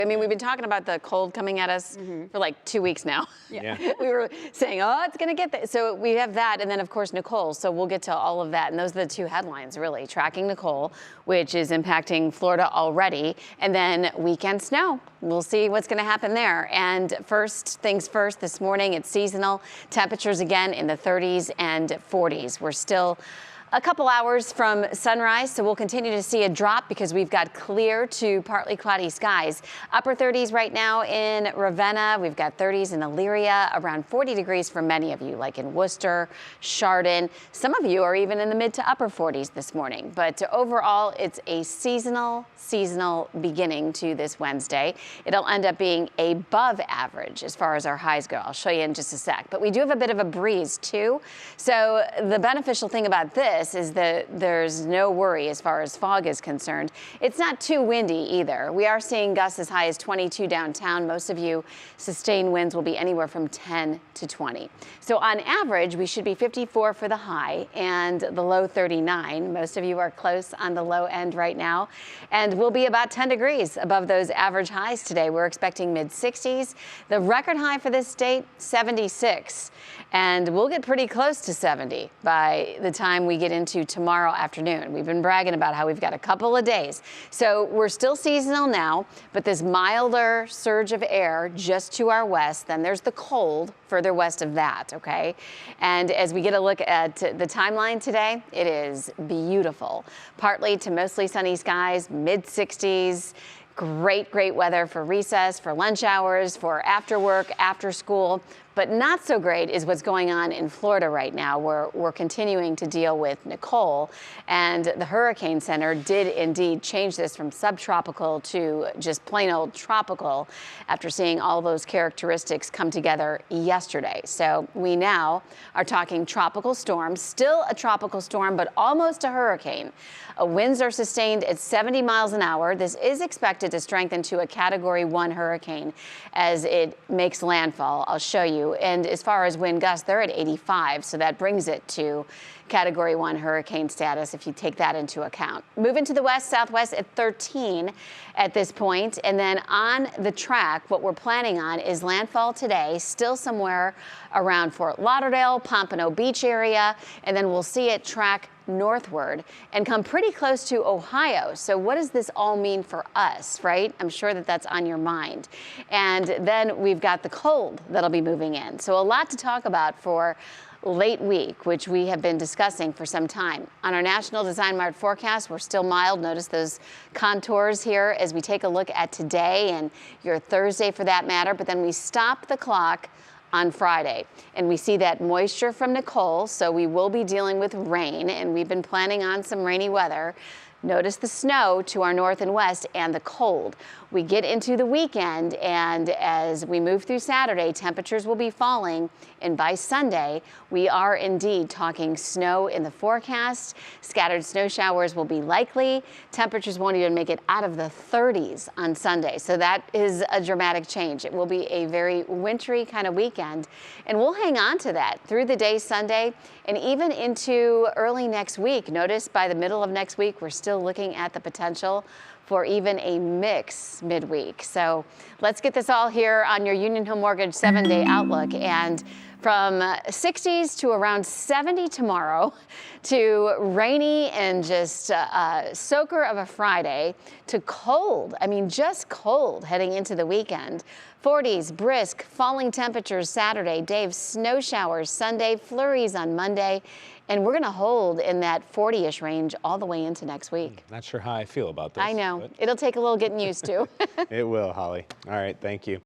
I mean, we've been talking about the cold coming at us for like 2 weeks now. Yeah. We were saying, oh, it's going to get there. So we have that. And then, of course, Nicole. So we'll get to all of that. And those are the two headlines, really. Tracking Nicole, which is impacting Florida already. And then weekend snow. We'll see what's going to happen there. And first things first, this morning, it's seasonal. Temperatures again in the 30s and 40s. We're still a couple hours from sunrise, so we'll continue to see a drop because we've got clear to partly cloudy skies. Upper 30s right now in Ravenna. We've got 30s in Elyria, around 40 degrees for many of you, like in Worcester, Chardon. Some of you are even in the mid to upper 40s this morning. But overall, it's a seasonal beginning to this Wednesday. It'll end up being above average as far as our highs go. I'll show you in just a sec. But we do have a bit of a breeze, too. So the beneficial thing about this is that there's no worry as far as fog is concerned. It's not too windy either. We are seeing gusts as high as 22 downtown. Most of you, sustained winds will be anywhere from 10 to 20. So on average, we should be 54 for the high and the low 39. Most of you are close on the low end right now. And we'll be about 10 degrees above those average highs today. We're expecting mid 60s. The record high for this state, 76. And we'll get pretty close to 70 by the time we get into tomorrow afternoon. We've been bragging about how we've got a couple of days. So we're still seasonal now, but this milder surge of air just to our west, then there's the cold further west of that, okay? And as we get a look at the timeline today, it is beautiful. Partly to mostly sunny skies, mid 60s. Great weather for recess, for lunch hours, for after work, after school. But not so great is what's going on in Florida right now, where we're continuing to deal with Nicole. And the Hurricane Center did indeed change this from subtropical to just plain old tropical after seeing all those characteristics come together yesterday. So we now are talking tropical storm, still a tropical storm, but almost a hurricane. Winds are sustained at 70 miles an hour. This is expected to strengthen to a Category 1 hurricane as it makes landfall. I'll show you. And as far as wind gusts, they're at 85, so that brings it to Category 1 hurricane status if you take that into account. Moving to the west, southwest at 13 at this point. And then on the track, what we're planning on is landfall today, still somewhere around Fort Lauderdale, Pompano Beach area, and then we'll see it track northward and come pretty close to Ohio. So what does this all mean for us, right? I'm sure that that's on your mind. And then we've got the cold that'll be moving in. So a lot to talk about for late week, which we have been discussing for some time. On our National Design Mart forecast, we're still mild. Notice those contours here as we take a look at today and your Thursday for that matter. But then we stop the clock on Friday, and we see that moisture from Nicole, so we will be dealing with rain, and we've been planning on some rainy weather. Notice the snow to our north and west and the cold. We get into the weekend, and as we move through Saturday, temperatures will be falling, and by Sunday, we are indeed talking snow in the forecast. Scattered snow showers will be likely. Temperatures won't even make it out of the 30s on Sunday, so that is a dramatic change. It will be a very wintry kind of weekend, and we'll hang on to that through the day Sunday and even into early next week. Notice by the middle of next week, we're still looking at the potential for even a mix midweek. So let's get this all here on your Union Home Mortgage 7-day outlook. And from 60s to around 70 tomorrow, to rainy and just soaker of a Friday, to cold, I mean just cold heading into the weekend. 40s, brisk, falling temperatures Saturday, Dave, snow showers Sunday, flurries on Monday, and we're going to hold in that 40-ish range all the way into next week. Not sure how I feel about this. I know. It'll take a little getting used to. It will, Holly. All right, thank you.